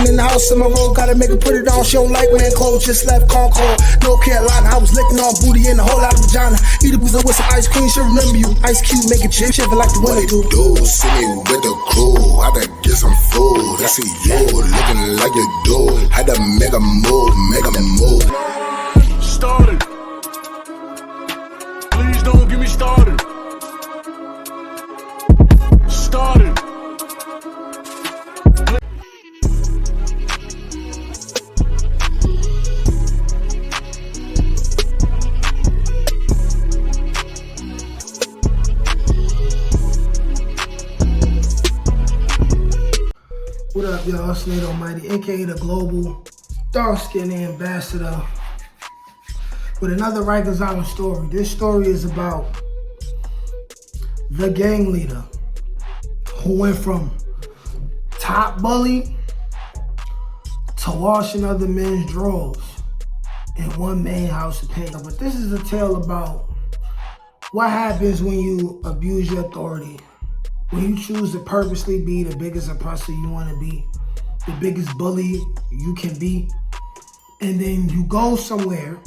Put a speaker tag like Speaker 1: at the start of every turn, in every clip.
Speaker 1: Walking in the house in my road, gotta make her put it on. She don't like wearing clothes, just left Concord, North Carolina. I was licking on booty and a whole lot of vagina. Eat a pizza with some ice cream, she'll remember you. Ice Cube, make it chip like the winter do.
Speaker 2: See me with the crew, I better get some food. I see you looking like you do. Had to make a move, make a move.
Speaker 3: Started. Please don't get me started. Started.
Speaker 1: What up, y'all? It's Nate Almighty, aka the Global Dark-Skinned Ambassador, with another Rikers Island story. This story is about the gang leader who went from top bully to washing other men's drawers in one main house of pain. But this is a tale about what happens when you abuse your authority, when you choose to purposely be the biggest oppressor you want to be, the biggest bully you can be, and then you go somewhere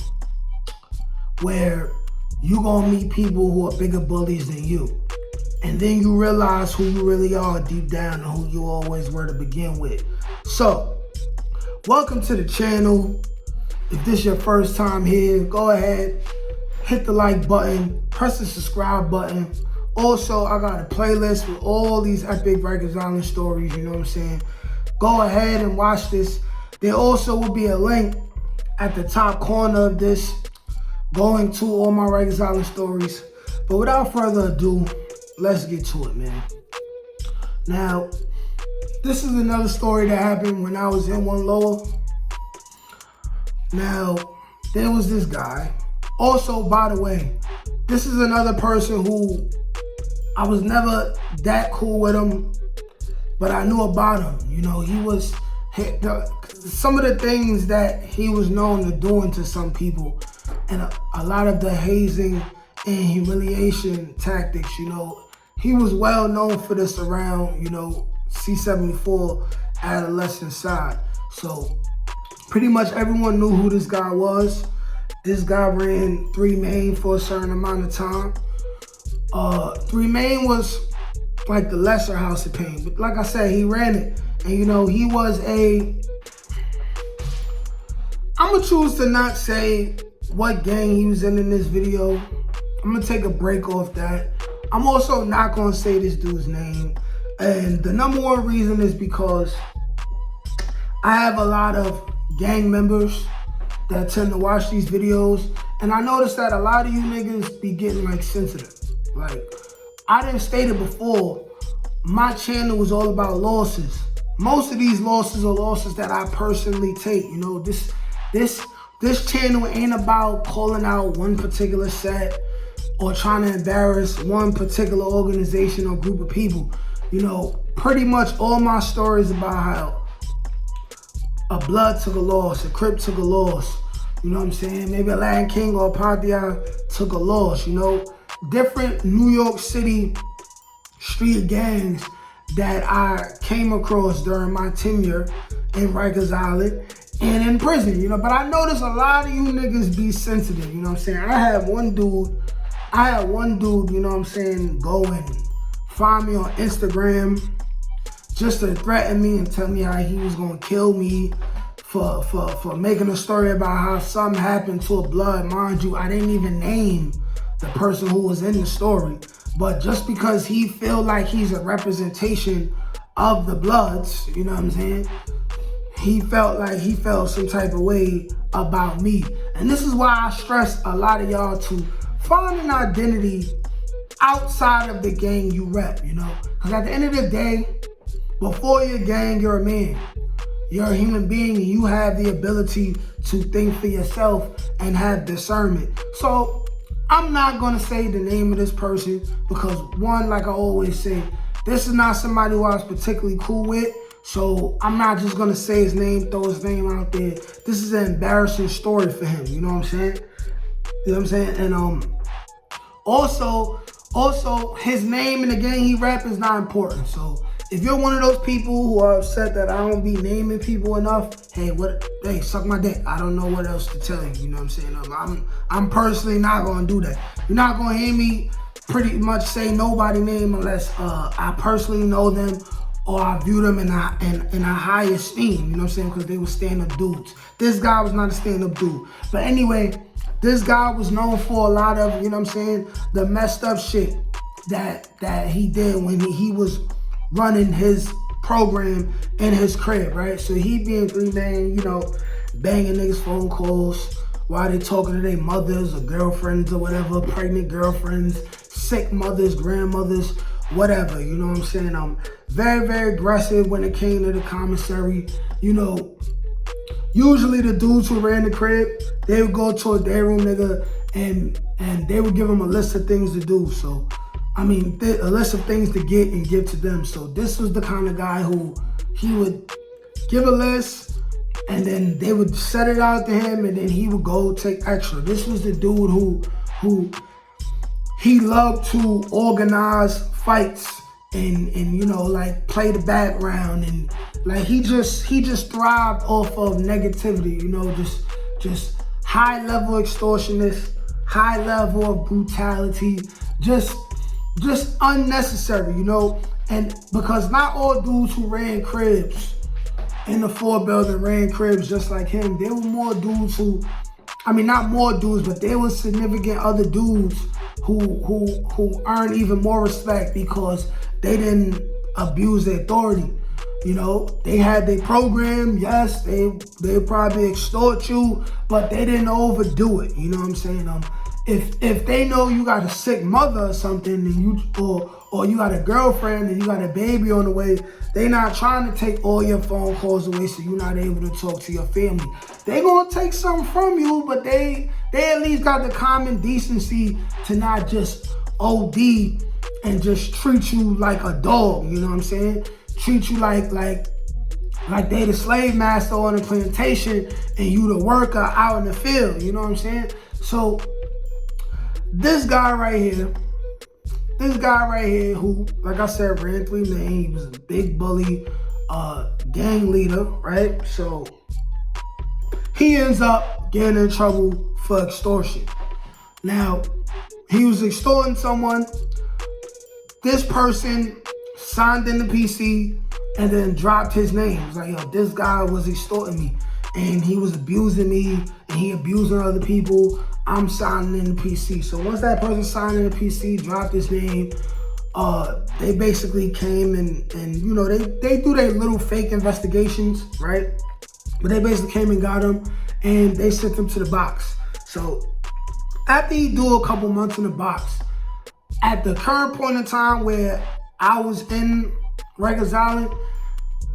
Speaker 1: where you're gonna meet people who are bigger bullies than you. And then you realize who you really are deep down and who you always were to begin with. So, welcome to the channel. If this is your first time here, go ahead, hit the like button, press the subscribe button. Also, I got a playlist with all these epic Rikers Island stories, you know what I'm saying? Go ahead and watch this. There also will be a link at the top corner of this going to all my Rikers Island stories. But without further ado, let's get to it, man. Now, this is another story that happened when I was in One Lower. Now, there was this guy. Also, by the way, this is another person who I was never that cool with him, but I knew about him. You know, he was, some of the things that he was known to doing to some people, and a lot of the hazing and humiliation tactics, you know, he was well known for this around, you know, C-74 adolescent side. So pretty much everyone knew who this guy was. This guy ran 3 Main for a certain amount of time. 3 Main was like the lesser house of pain, but like I said, he ran it. And you know, he was I'm gonna choose to not say what gang he was in this video. I'm gonna take a break off that. I'm also not gonna say this dude's name. And the number one reason is because I have a lot of gang members that tend to watch these videos, and I noticed that a lot of you niggas be getting like sensitive. Like, I didn't state it before, my channel was all about losses. Most of these losses are losses that I personally take. You know, this channel ain't about calling out one particular set or trying to embarrass one particular organization or group of people. You know, pretty much all my stories about how a Blood took a loss, a Crip took a loss, you know what I'm saying? Maybe a Latin King or a Padilla took a loss, you know? Different New York City street gangs that I came across during my tenure in Rikers Island and in prison, you know? But I noticed a lot of you niggas be sensitive, you know what I'm saying? I had one dude, you know what I'm saying, go and find me on Instagram just to threaten me and tell me how he was gonna kill me for making a story about how something happened to a Blood. Mind you, I didn't even name the person who was in the story, but just because he feel like he's a representation of the Bloods, you know what I'm saying? He felt like he felt some type of way about me. And this is why I stress a lot of y'all to find an identity outside of the gang you rep, you know? Because at the end of the day, before you're a gang, you're a man. You're a human being, and you have the ability to think for yourself and have discernment. So I'm not gonna say the name of this person because, one, like I always say, this is not somebody who I was particularly cool with. So I'm not just gonna say his name, throw his name out there. This is an embarrassing story for him, you know what I'm saying? You know what I'm saying? And also his name in the gang he rap is not important. So if you're one of those people who are upset that I don't be naming people enough, hey, suck my dick. I don't know what else to tell you. You know what I'm saying? I'm personally not gonna do that. You're not gonna hear me pretty much say nobody name unless I personally know them or I view them in a high esteem. You know what I'm saying? Because they were stand-up dudes. This guy was not a stand-up dude. But anyway, this guy was known for a lot of, you know what I'm saying, the messed up shit that he did when he was running his program in his crib, right? So he being 3 man, you know, banging niggas' phone calls while they talking to their mothers or girlfriends or whatever, pregnant girlfriends, sick mothers, grandmothers, whatever, you know what I'm saying? I'm very, very aggressive when it came to the commissary. You know, usually the dudes who ran the crib, they would go to a day room, nigga, and they would give them a list of things to do. So, I mean, a list of things to get and give to them. So this was the kind of guy who he would give a list and then they would set it out to him and then he would go take extra. This was the dude who he loved to organize fights and you know, like play the background, and like he just thrived off of negativity, you know, just high level extortionist, high level of brutality, just unnecessary, you know. And because not all dudes who ran cribs in the 4 building ran cribs just like him. There were more dudes who, I mean, not more dudes, but there was significant other dudes who earned even more respect because they didn't abuse their authority. You know, they had their program. Yes, they probably extort you, but they didn't overdo it. You know what I'm saying? If they know you got a sick mother or something, and or you got a girlfriend and you got a baby on the way, they not trying to take all your phone calls away so you're not able to talk to your family. They gonna take something from you, but they at least got the common decency to not just OD and just treat you like a dog. You know what I'm saying? Treat you like they the slave master on the plantation and you the worker out in the field. You know what I'm saying? So this guy right here who, like I said, ran 3 men, he was a big bully, gang leader, right? So he ends up getting in trouble for extortion. Now, he was extorting someone. This person signed in the PC and then dropped his name. It was like, yo, this guy was extorting me and he was abusing me and he abusing other people. I'm signing in the PC. So once that person signed in the PC, dropped his name, they basically came and you know, they do their little fake investigations, right? But they basically came and got him and they sent him to the box. So after he do a couple months in the box, at the current point in time where I was in Rikers Island,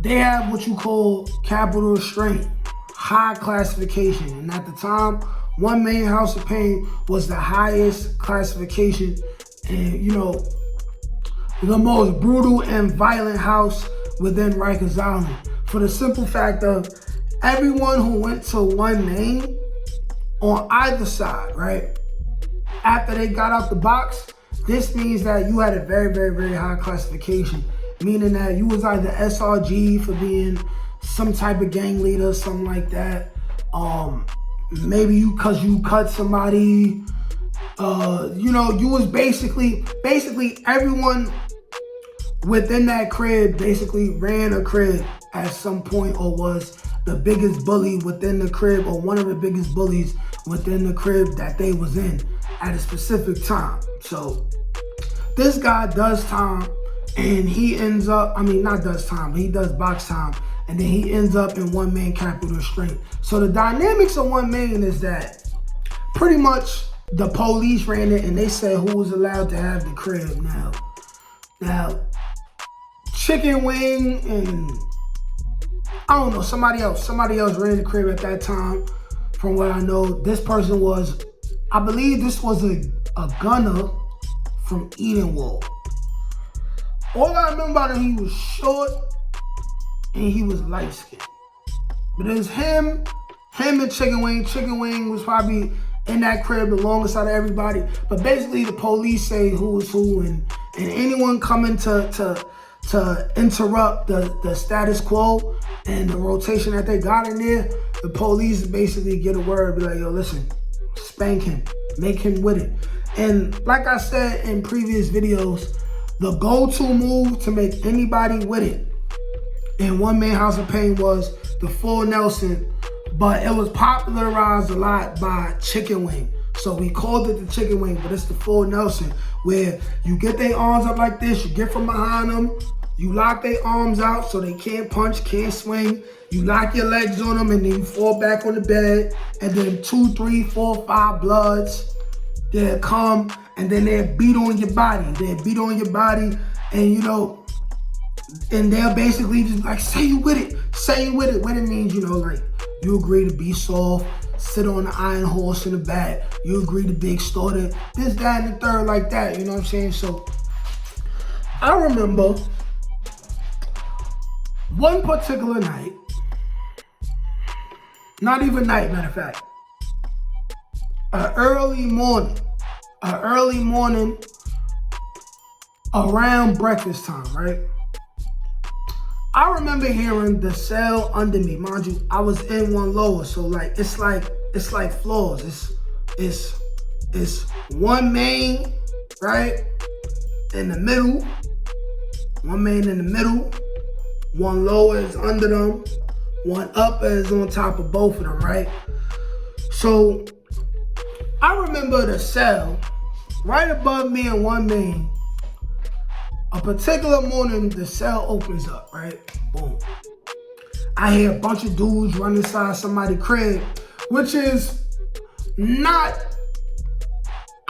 Speaker 1: they have what you call capital restraint, high classification. And at the time, 1 main house of pain was the highest classification and, you know, the most brutal and violent house within Rikers Island. For the simple fact of everyone who went to 1 main on either side, right? After they got out the box, this means that you had a very, very, very high classification, meaning that you was either SRG for being some type of gang leader, something like that. Maybe because you cut somebody, you know, you was basically everyone within that crib basically ran a crib at some point or was the biggest bully within the crib or one of the biggest bullies within the crib that they was in at a specific time. So this guy does time and he ends up, I mean, not does time, but he does box time. And then he ends up in 1 main capital restraint. So the dynamics of 1 main is that pretty much the police ran it and they said who was allowed to have the crib now. Chicken Wing and I don't know, somebody else ran the crib at that time. From what I know, this person was, I believe this was a gunner from Edenwald. All I remember about him, he was short and he was light skinned. But it was him and Chicken Wing. Chicken Wing was probably in that crib the longest out of everybody. But basically the police say who was who and anyone coming to to interrupt the status quo and the rotation that they got in there, the police basically get a word, be like, yo, listen, spank him, make him with it. And like I said in previous videos, the go-to move to make anybody with it in One Man House of Pain was the full Nelson, but it was popularized a lot by chicken wing. So we called it the chicken wing, but it's the full Nelson, where you get their arms up like this, you get from behind them, you lock their arms out so they can't punch, can't swing, you lock your legs on them, and then you fall back on the bed, and then 2, 3, 4, 5 bloods, they'll come, and then they'll beat on your body. They'll beat on your body, and you know, and they'll basically just like, say you with it, say you with it. What it means, you know, like, you agree to be soft, sit on the iron horse in the back, you agree to big starter, this, that, and the third, like that, you know what I'm saying? So, I remember one particular night, not even night, matter of fact, an early morning around breakfast time, right? I remember hearing the cell under me. Mind you, I was in one lower, so like it's like floors. It's one main, right? In the middle. One main in the middle. One lower is under them. One upper is on top of both of them, right? So I remember the cell right above me in one main. A particular morning, the cell opens up, right? Boom. I hear a bunch of dudes run inside somebody's crib, which is not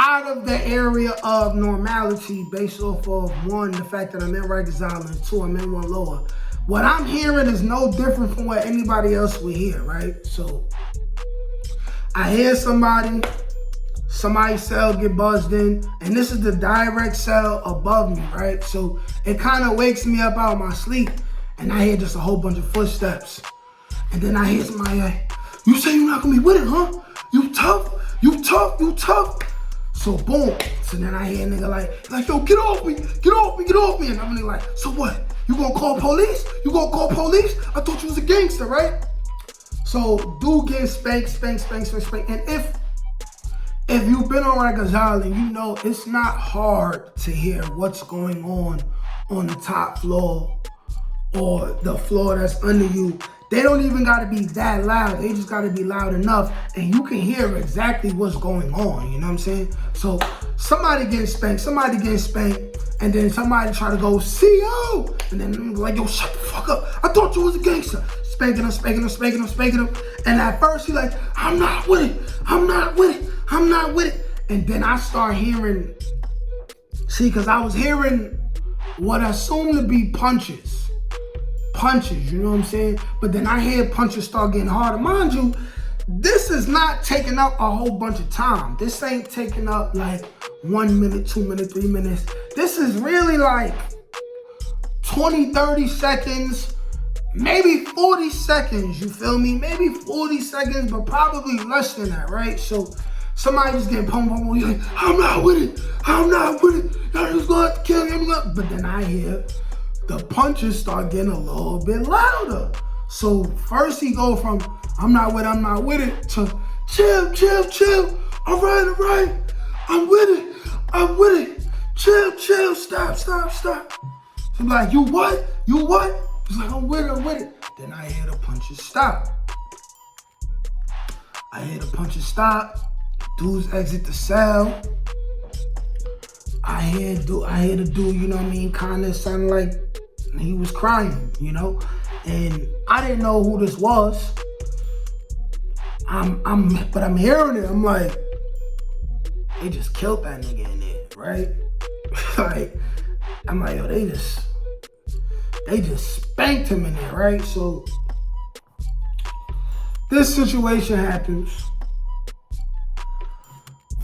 Speaker 1: out of the area of normality based off of, one, the fact that I'm in Rikers Island, two, I'm in one lower. What I'm hearing is no different from what anybody else would hear, right? So I hear somebody's cell get buzzed in, and this is the direct cell above me, right? So it kind of wakes me up out of my sleep, and I hear just a whole bunch of footsteps. And then I hear somebody like, you say you're not gonna be with it, huh? You tough? You tough? You tough? So boom. So then I hear a nigga like, yo, get off me, get off me, get off me. And I'm like, so what? You gonna call police? You gonna call police? I thought you was a gangster, right? So dude gets spanked. And if you've been on Rikers Island, you know it's not hard to hear what's going on the top floor or the floor that's under you. They don't even gotta be that loud. They just gotta be loud enough, and you can hear exactly what's going on, you know what I'm saying? So somebody getting spanked, and then somebody try to go, CO! And then like, yo, shut the fuck up. I thought you was a gangster. Spanking him. And at first he like, I'm not with it. And then I start hearing, cause I was hearing what I assumed to be punches, you know what I'm saying? But then I hear punches start getting harder. Mind you, this is not taking up a whole bunch of time. This ain't taking up like 1 minute, 2 minutes, 3 minutes. This is really like 20, 30 seconds, maybe 40 seconds, you feel me? Maybe 40 seconds, but probably less than that, right? So somebody just getting pumped, you're like, I'm not with it. Y'all just gonna have to kill me. But then I hear the punches start getting a little bit louder. So first he go from, I'm not with it, to chill. All right. I'm with it. Chill, stop. So I'm like, you what? He's like, I'm with it. Then I hear the punches stop. Dudes exit the cell. I hear the dude, you know what I mean, kind of sounded like he was crying, you know? And I didn't know who this was. But I'm hearing it. I'm like, they just killed that nigga in there, right? Like, I'm like, yo, they just spanked him in there, right? So this situation happens.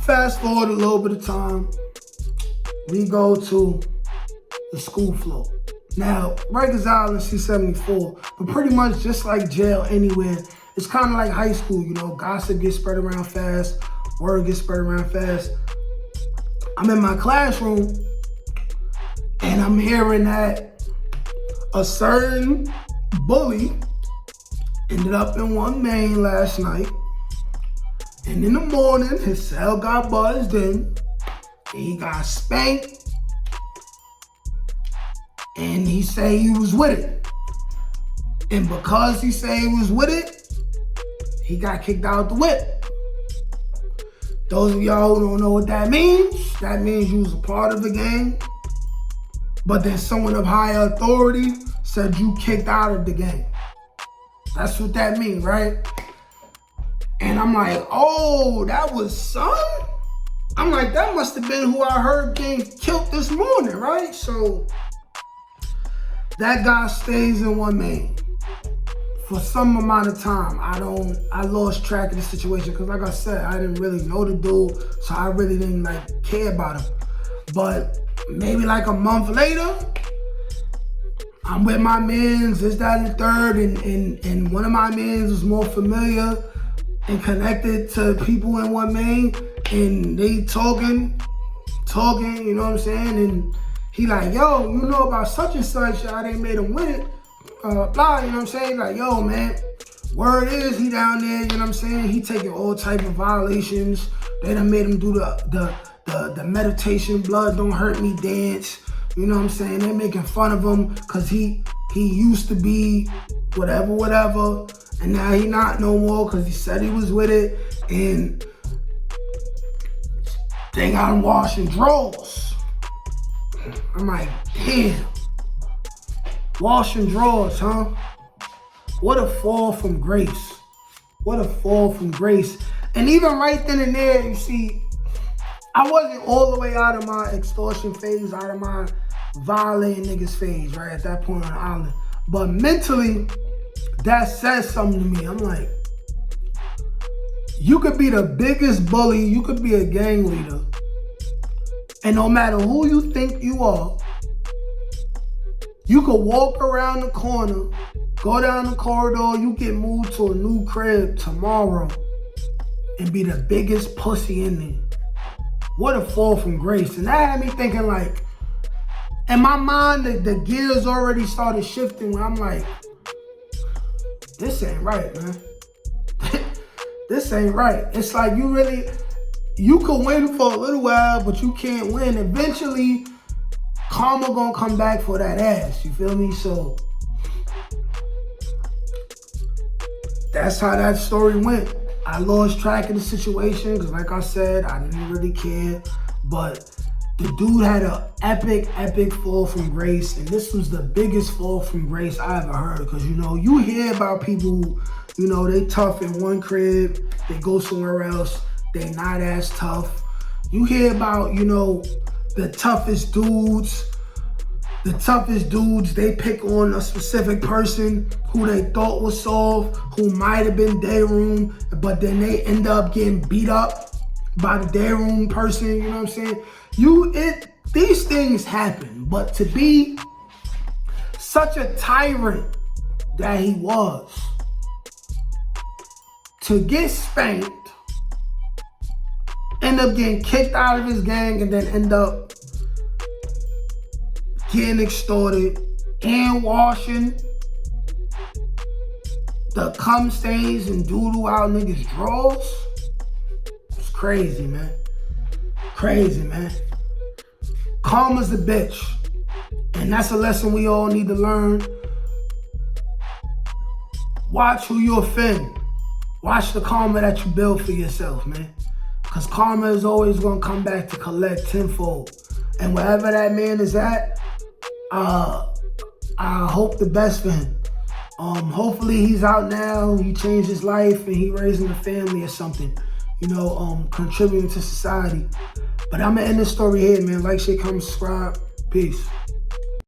Speaker 1: Fast forward a little bit of time. We go to the school floor. Now, Rikers Island, C-74, but pretty much just like jail anywhere, it's kind of like high school, you know, gossip gets spread around fast, word gets spread around fast. I'm in my classroom, and I'm hearing that A certain bully ended up in one main last night, and in the morning his cell got buzzed in, and he got spanked, and he said he was with it. And because he said he was with it, he got kicked out the whip. Those of y'all who don't know what that means you was a part of the gang, but then someone of higher authority said you kicked out of the gang. That's what that means, right? And I'm like, oh, that was son? I'm like, that must have been who I heard getting killed this morning, right? So that guy stays in one main for some amount of time. I lost track of the situation because like I said, I didn't really know the dude, so I really didn't care about him. But maybe like a month later, I'm with my mans, this, that, and the third, and one of my mans was more familiar and connected to people in one main, and they talking, you know what I'm saying? And he like, yo, you know about such and such, I didn't made him with it, blah, you know what I'm saying? Like, yo, man, word is he down there, you know what I'm saying? He taking all type of violations. They done made him do the meditation, blood don't hurt me dance. You know what I'm saying? They're making fun of him because he used to be whatever, and now he not no more because he said he was with it, and they got him washing drawers. I'm like, damn, washing drawers, huh? What a fall from grace. What a fall from grace. And even right then and there, you see, I wasn't all the way out of my extortion phase, out of my violating niggas phase, right, at that point on the island. But mentally, that says something to me. I'm like, you could be the biggest bully, you could be a gang leader, and no matter who you think you are, you could walk around the corner, go down the corridor, you get moved to a new crib tomorrow, and be the biggest pussy in there. What a fall from grace. And that had me thinking like, in my mind, the gears already started shifting when I'm like, this ain't right, man. This ain't right. It's like you could win for a little while, but you can't win. Eventually, karma gonna come back for that ass, you feel me? So, that's how that story went. I lost track of the situation because like I said, I didn't really care, but the dude had an epic fall from grace, and this was the biggest fall from grace I ever heard. Because, you know, you hear about people who, you know, they tough in one crib, they go somewhere else, they not as tough. You hear about, you know, the toughest dudes, they pick on a specific person who they thought was soft, who might have been day room, but then they end up getting beat up by the day room person, you know what I'm saying? These things happen, but to be such a tyrant that he was, to get spanked, end up getting kicked out of his gang, and then end up getting extorted and washing the cum stains and doodle out niggas' drawers. It's crazy, man. Crazy, man. Karma's a bitch. And that's a lesson we all need to learn. Watch who you offend. Watch the karma that you build for yourself, man. Because karma is always going to come back to collect tenfold. And wherever that man is at, I hope the best for him. Hopefully he's out now, he changed his life, and he raising a family or something. You know, contributing to society. But I'm going to end this story here, man. Like, share, comment, subscribe. Peace.